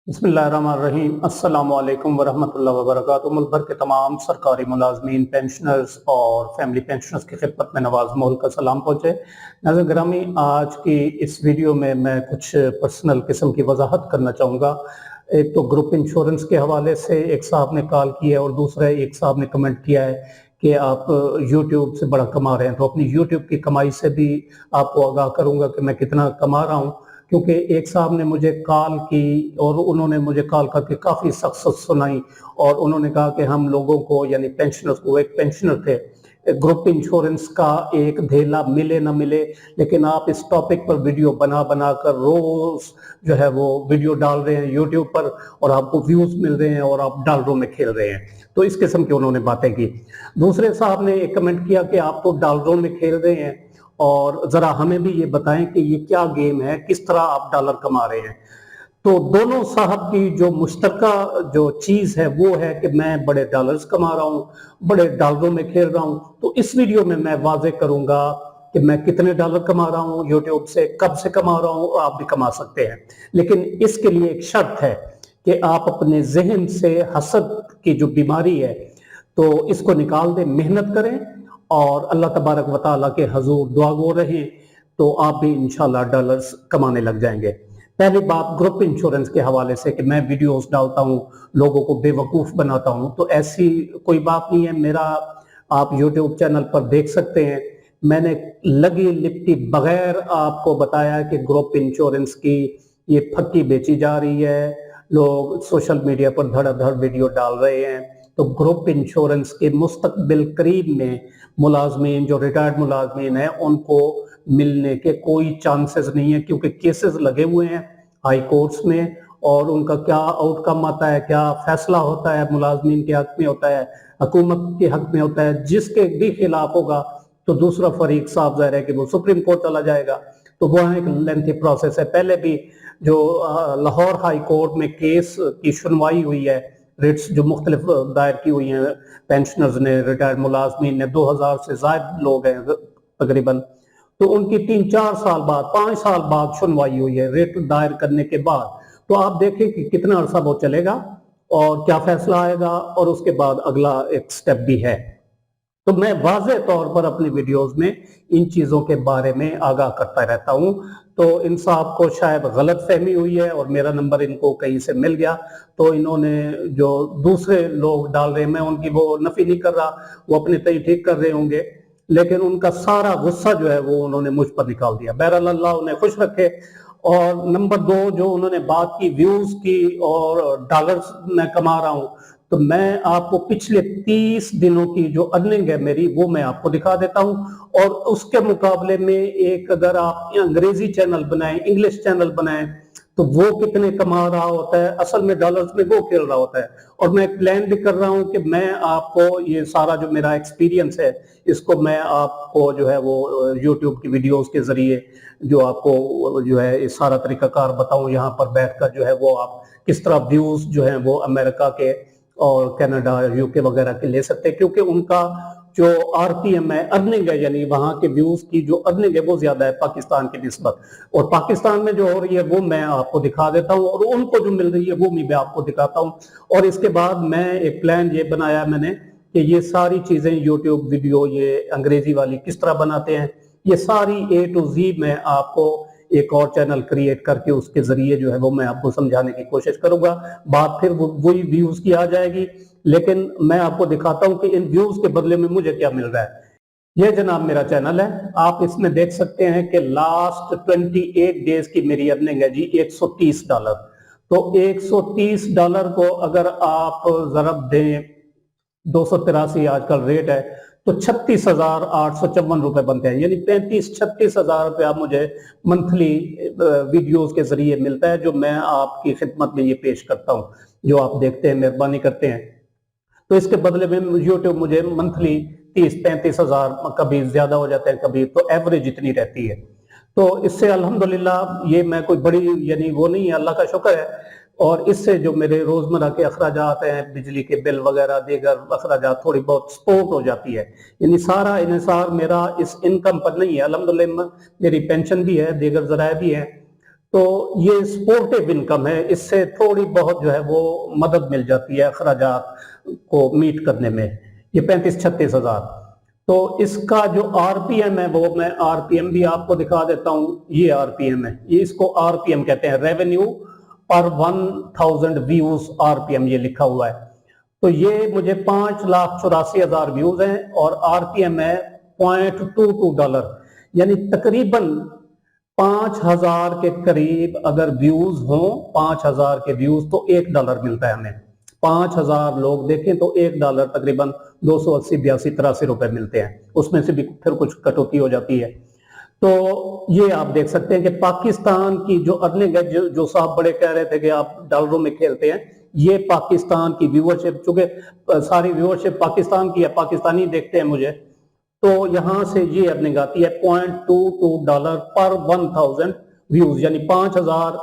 बिस्मिल्लाहिर्रहमानिर्रहीम। अस्सलाम वालेकुम वरहमतुल्लाहि वबरकातुहू। मुल्क भर के तमाम सरकारी मुलाजमीन, पेंशनर्स और फैमिली पेंशनर्स की खिदमत में नवाज मोल का सलाम पहुँचे। नाज़रीन गिरामी, आज की इस वीडियो में मैं कुछ पर्सनल किस्म की वजाहत करना चाहूँगा। एक तो ग्रुप इंश्योरेंस के हवाले से एक साहब ने कॉल की है और दूसरा एक साहब ने कमेंट किया है कि आप यूट्यूब से बड़ा कमा रहे हैं। तो अपनी यूट्यूब की कमाई से भी आपको आगाह करूँगा कि मैं कितना कमा रहा हूँ, क्योंकि एक साहब ने मुझे कॉल की और उन्होंने मुझे कॉल करके काफ़ी सख्त सुनाई और उन्होंने कहा कि हम लोगों को, यानी पेंशनर्स को, एक पेंशनर थे, ग्रुप इंश्योरेंस का एक धेला मिले ना मिले, लेकिन आप इस टॉपिक पर वीडियो बना बना कर रोज जो है वो वीडियो डाल रहे हैं यूट्यूब पर और आपको व्यूज मिल रहे हैं और आप डॉलरों में खेल रहे हैं। तो इस किस्म की उन्होंने बातें की। दूसरे साहब ने एक कमेंट किया कि आप तो डॉलरों में खेल रहे हैं और जरा हमें भी ये बताएं कि ये क्या गेम है, किस तरह आप डॉलर कमा रहे हैं। तो दोनों साहब की जो मुश्तरका जो चीज है वो है कि मैं बड़े डॉलर्स कमा रहा हूँ, बड़े डॉलरों में खेल रहा हूँ। तो इस वीडियो में मैं वाजे करूंगा कि मैं कितने डॉलर कमा रहा हूँ यूट्यूब से, कब से कमा रहा हूँ, और आप भी कमा सकते हैं। लेकिन इसके लिए एक शर्त है कि आप अपने जहन से हसद की जो बीमारी है तो इसको निकाल दें, मेहनत करें और अल्लाह तबारक व तआला के हजूर दुआ गो रहें, तो आप भी इंशाल्लाह डॉलर्स कमाने लग जाएंगे। पहली बात ग्रुप इंश्योरेंस के हवाले से कि मैं वीडियोस डालता हूँ, लोगों को बेवकूफ़ बनाता हूँ, तो ऐसी कोई बात नहीं है। मेरा आप यूट्यूब चैनल पर देख सकते हैं, मैंने लगी लिपटी बगैर आपको बताया कि ग्रुप इंश्योरेंस की ये फक्की बेची जा रही है, लोग सोशल मीडिया पर धड़ाधड़ वीडियो डाल रहे हैं। तो ग्रुप इंश्योरेंस के मुस्तकबिल करीब में मुलाजमीन, जो रिटायर्ड मुलाजमीन है, उनको मिलने के कोई चांसेस नहीं है, क्योंकि केसेस लगे हुए हैं हाई कोर्ट्स में और उनका क्या आउटकम आता है, क्या फैसला होता है, मुलाजमीन के हक में होता है, हुकूमत के हक में होता है। जिसके भी खिलाफ होगा तो दूसरा फरीक साफ जाहिर है कि वो सुप्रीम कोर्ट चला जाएगा। तो वो एक लेंथी प्रोसेस है। पहले भी जो लाहौर हाई कोर्ट में केस की सुनवाई हुई है, रिट्स जो मुख्तलिफ दायर की हुई हैं पेंशनर्स ने, रिटायर्ड मुलाजमीन ने, 2000 से ज्यादा लोग हैं तकरीबन, तो उनकी 3-4 साल बाद, 5 साल बाद सुनवाई हुई है रिट दायर करने के बाद। तो आप देखें कि कितना अरसा वो चलेगा और क्या फैसला आएगा, और उसके बाद अगला एक स्टेप भी है। तो मैं वाज़ेह तौर पर अपनी वीडियोस में इन चीज़ों के बारे में आगाह करता रहता हूँ। तो इन साहब को शायद गलत फहमी हुई है और मेरा नंबर इनको कहीं से मिल गया, तो इन्होंने जो दूसरे लोग डाल रहे हैं, मैं उनकी वो नफी नहीं कर रहा, वो अपने तय ठीक कर रहे होंगे, लेकिन उनका सारा गुस्सा जो है वो उन्होंने मुझ पर निकाल दिया। बहरहाल अल्लाह उन्हें खुश रखे। और नंबर 2, जो उन्होंने बात की व्यूज की और डॉलर्स मैं कमा रहा हूँ, तो मैं आपको पिछले 30 दिनों की जो अर्निंग है मेरी, वो मैं आपको दिखा देता हूँ। और उसके मुकाबले में एक अगर आप अंग्रेजी चैनल बनाएं, इंग्लिश चैनल बनाएं, तो वो कितने कमा रहा होता है, असल में डॉलर्स में वो खेल रहा होता है। और मैं प्लान भी कर रहा हूँ कि मैं आपको ये सारा जो मेरा एक्सपीरियंस है, इसको मैं आपको जो है वो यूट्यूब की वीडियोस के जरिए जो आपको जो है इस सारा तरीकाकार बताऊं, यहाँ पर बैठकर जो है वो आप किस तरह व्यूज जो है वो अमेरिका के और कनाडा, यूके वगैरह के ले सकते हैं, क्योंकि उनका जो आरपीएम है, अर्निंग है, यानी वहां के व्यूज की जो अर्निंग है वो ज्यादा है पाकिस्तान की निस्बत। और पाकिस्तान में जो हो रही है वो मैं आपको दिखा देता हूँ और उनको जो मिल रही है वो मैं आपको दिखाता हूँ। और इसके बाद मैं एक प्लान ये बनाया मैंने कि ये सारी चीजें यूट्यूब वीडियो ये अंग्रेजी वाली किस तरह बनाते हैं, ये सारी A to Z मैं आपको एक और चैनल क्रिएट करके उसके जरिए जो है वो मैं आपको समझाने की कोशिश करूंगा। बात फिर वही व्यूज की आ जाएगी, लेकिन मैं आपको दिखाता हूं कि इन व्यूज के बदले में मुझे क्या मिल रहा है। ये जनाब मेरा चैनल है, आप इसमें देख सकते हैं कि लास्ट 28 डेज की मेरी अर्निंग है जी $130। तो $130 को अगर आप जरब दें, 283 आजकल रेट है, तो 36,854 रुपए बनते हैं, यानी 35-36 हजार रुपया मुझे मंथली वीडियोस के जरिए मिलता है, जो मैं आपकी खिदमत में ये पेश करता हूँ, जो आप देखते हैं, मेहरबानी करते हैं। तो इसके बदले में यूट्यूब मुझे मंथली 30-35 हजार, कभी ज्यादा हो जाते हैं कभी, तो एवरेज इतनी रहती है। तो इससे अल्हम्दुलिल्लाह ये मैं कोई बड़ी यानी वो नहीं है, अल्लाह का शुक्र है। और इससे जो मेरे रोजमर्रा के अखराजात हैं, बिजली के बिल वगैरह दीगर अखराजात, थोड़ी बहुत सपोर्ट हो जाती है। यानी सारा इन्हिसार मेरा इस इनकम पर नहीं है। अल्हम्दुलिल्लाह मेरी पेंशन भी है, दीगर जराए भी हैं, तो ये सपोर्टिव इनकम है, इससे थोड़ी बहुत जो है वो मदद मिल जाती है अखराजात को मीट करने में। ये 35-36 हजार। तो इसका जो आरपीएम है वो मैं आरपीएम भी आपको दिखा देता हूं। ये आरपीएम है, ये इसको आरपीएम कहते हैं, रेवेन्यू पर 1000 व्यूज आरपीएम ये लिखा हुआ है। तो ये मुझे 5,84,000 व्यूज हैं और आरपीएम है $0.22, यानी तकरीबन 5,000 के करीब अगर व्यूज हो, 5,000 के व्यूज तो $1 मिलता है हमें। 5,000 लोग देखें तो $1 तकरीबन 280-82-83 रुपए मिलते हैं, उसमें से भी फिर कुछ कटौती हो जाती है। तो ये आप देख सकते हैं कि पाकिस्तान की जो अर्निंग है, जो साहब बड़े कह रहे थे कि आप डॉलरों में खेलते हैं, ये पाकिस्तान की व्यूअरशिप, चूंकि सारी व्यूअरशिप पाकिस्तान की है, पाकिस्तानी देखते हैं मुझे, तो यहां से ये अर्निंग आती है $0.22 पर 1000 व्यूज, यानी 5,000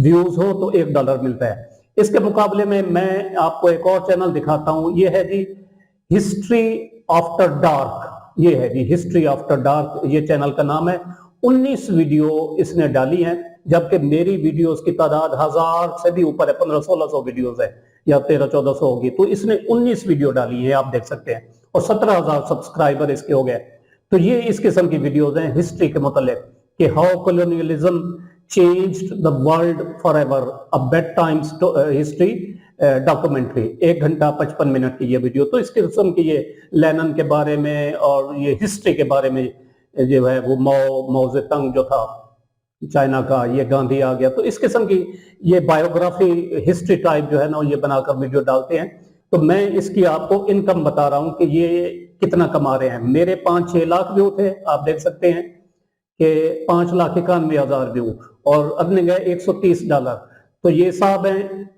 व्यूज हो तो $1 मिलता है। इसके मुकाबले में मैं आपको एक और चैनल दिखाता हूं, ये है जी हिस्ट्री आफ्टर डार्क। ये है जी हिस्ट्री आफ्टर डार्क, ये चैनल का नाम है। 19 वीडियो इसने डाली हैं, जबकि मेरी वीडियोस की तादाद 1000 से भी ऊपर है, 1500-1600 वीडियोस है या 1300-1400 होगी। तो इसने 19 वीडियो डाली है, आप देख सकते हैं, और 17,000 सब्सक्राइबर इसके हो गए। तो ये इस किस्म की वीडियोस हैं हिस्ट्री के मुतालिक कि how colonialism changed the world forever, a bed times history documentary. 1 घंटा 55 मिनट की ये वीडियो। तो इस किस्म की ये लेनिन के बारे में और ये हिस्ट्री के बारे में जो है वो माओ ज़ेडुंग जो था चाइना का, ये गांधी आ गया, तो इस किस्म की ये बायोग्राफी हिस्ट्री टाइप जो है ना ये बनाकर वीडियो डालते हैं। तो मैं इसकी आपको इनकम बता रहा हूं कि ये कितना कमा रहे हैं। मेरे 5-6 लाख व्यू थे, आप देख सकते हैं कि 5,91,000 व्यू और अर्निंग है $130। तो ये साहब हैं,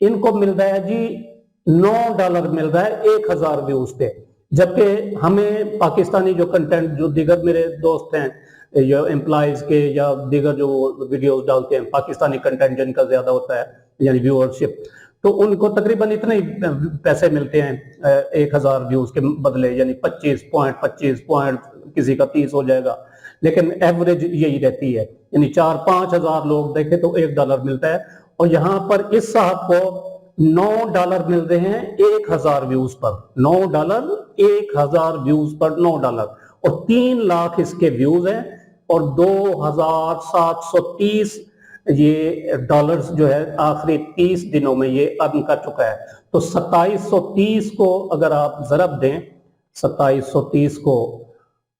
इनको मिल रहा है जी $9 मिल रहा है 1,000 व्यूज पे, जबकि हमें पाकिस्तानी जो कंटेंट, जो दीगर मेरे दोस्त हैं जो एम्प्लॉइज के या दीगर जो वीडियोस डालते हैं, पाकिस्तानी कंटेंट जिनका ज्यादा होता है यानी व्यूअरशिप, तो उनको तकरीबन इतने ही पैसे मिलते हैं 1,000 व्यूज के बदले, यानी 25 पॉइंट, किसी का 30 हो जाएगा, लेकिन एवरेज यही रहती है, यानी 4-5 हजार लोग देखे तो $1 मिलता है। और यहाँ पर इस साहब को $9 मिल रहे हैं 1,000 व्यूज पर। $9, 1,000 व्यूज पर $9, और 3 लाख इसके व्यूज हैं और 2,730 ये डॉलर्स जो है आखिरी 30 दिनों में ये अर्न कर चुका है। तो 2730 को अगर आप ज़रब दें 2730 को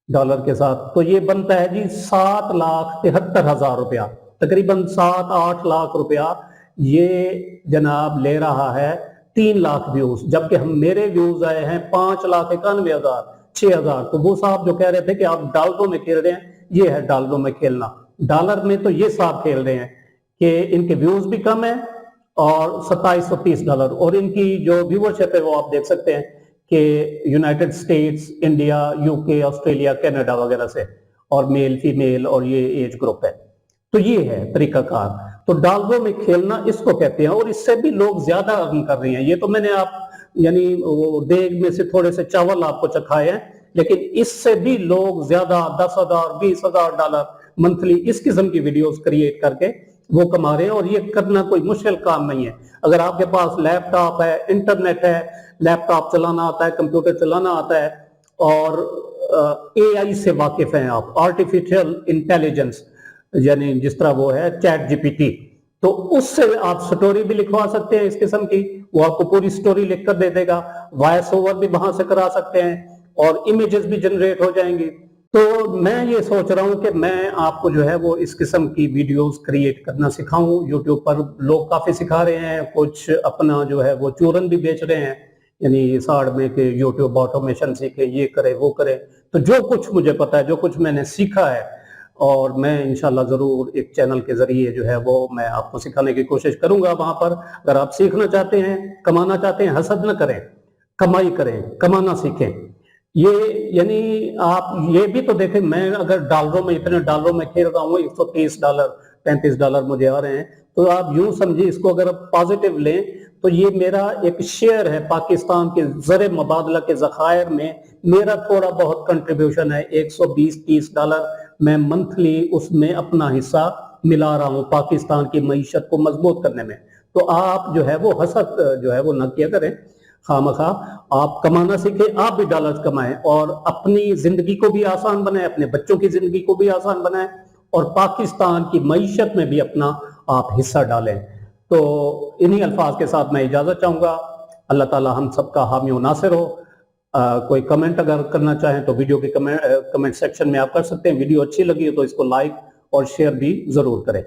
डॉलर के साथ, तो ये बनता है जी 7,73,000 रुपया, तकरीबन 7-8 लाख रुपया ये जनाब ले रहा है 3 लाख व्यूज, जबकि हम मेरे व्यूज आए हैं 5,91,000, 6,000। तो वो साहब जो कह रहे थे कि आप डॉलरों में खेल रहे हैं, ये है डॉलरों में खेलना। डॉलर में तो ये साहब खेल रहे हैं कि इनके व्यूज भी कम है और $2730, और इनकी जो व्यूअरशिप है वो आप देख सकते हैं कि United states, India, UK, Australia, Canada वगैरह से, और मेल फीमेल और ये एज ग्रुप है। तो ये है तरीकाकार। तो डॉलरों में खेलना इसको कहते हैं, और इससे भी लोग ज्यादा अर्न कर रहे हैं। ये तो मैंने आप यानी देग में से थोड़े से चावल आपको चखाए हैं, लेकिन इससे भी लोग ज्यादा $10,000, $20,000 मंथली इस किस्म की वीडियोस क्रिएट करके वो कमा रहे हैं। और ये करना कोई मुश्किल काम नहीं है। अगर आपके पास लैपटॉप है, इंटरनेट है, लैपटॉप चलाना आता है, कंप्यूटर चलाना आता है, और एआई से वाकिफ हैं आप, आर्टिफिशियल इंटेलिजेंस, यानी जिस तरह वो है चैट जीपीटी, तो उससे आप स्टोरी भी लिखवा सकते हैं इस किस्म की, वो आपको पूरी स्टोरी लिख कर दे देगा। वॉइस ओवर भी वहां से करा सकते हैं और इमेजेस भी जनरेट हो जाएंगी। तो मैं ये सोच रहा हूं कि मैं आपको जो है वो इस किस्म की वीडियोस क्रिएट करना सिखाऊं। यूट्यूब पर लोग काफी सिखा रहे हैं, कुछ अपना जो है वो चूरन भी बेच रहे हैं, यानी साड़ में कि यूट्यूब ऑटोमेशन सीखे, ये करे वो करे। तो जो कुछ मुझे पता है, जो कुछ मैंने सीखा है, और मैं इंशाल्लाह जरूर एक चैनल के जरिए जो है वो मैं आपको सिखाने की कोशिश करूंगा वहां पर। अगर आप सीखना चाहते हैं, कमाना चाहते हैं, हसद न करें, कमाई करें, कमाना सीखें। ये यानी आप ये भी तो देखें, मैं अगर डॉलरों में, इतने डॉलरों में खेल रहा हूँ, $130, $35 मुझे आ रहे हैं, तो आप यूं समझिए इसको, अगर आप पॉजिटिव लें तो ये मेरा एक शेयर है पाकिस्तान के ज़र मुबादला के ज़खायर में। मेरा थोड़ा बहुत कंट्रीब्यूशन है, $120-30 मैं मंथली उसमें अपना हिस्सा ملا رہا ہوں پاکستان کی معیشت کو مضبوط کرنے میں، تو آپ جو ہے وہ حسد جو ہے وہ نہ کیا کریں خواہ آپ کمانا سیکھیں، آپ بھی ڈالرز کمائیں اور اپنی زندگی کو بھی آسان بنائیں، اپنے بچوں کی زندگی کو بھی آسان بنائیں اور پاکستان کی معیشت میں بھی اپنا آپ حصہ ڈالیں۔ تو انہی الفاظ کے ساتھ میں اجازت چاہوں گا۔ اللہ تعالی ہم سب کا حامی و ناصر ہو۔ کوئی کمنٹ اگر کرنا چاہیں تو ویڈیو کے کمنٹ سیکشن میں آپ کر سکتے ہیں۔ ویڈیو اچھی لگی ہو تو اس کو لائک اور شیئر بھی ضرور کریں۔